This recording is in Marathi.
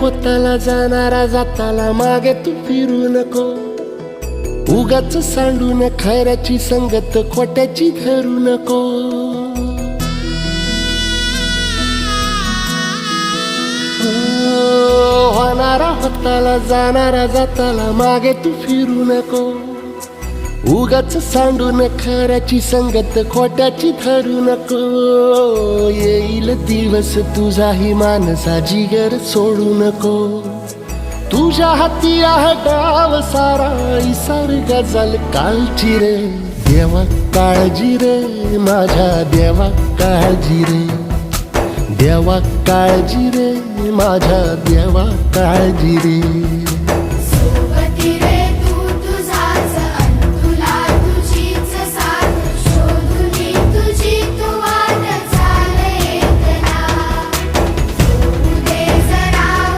होताला जाणारा जाताला मागे तू फिरू नको. उगाच सांडून खऱ्याची संगत खोट्याची धरू नको. होणारा होताला जाणारा जाताला मागे तू फिरू नको. उगाच सांडून खऱ्याची संगत खोट्याची धरू नको. येईल दिवस तुझाही मानसा जिगर सोडू नको. तुझ्या हाती आहे डाव सारा इसार गजल कालची रे. देवा काळजी रे माझ्या देवा काळजी रे. देवा काळजी रे माझ्या देवा काळजी रे.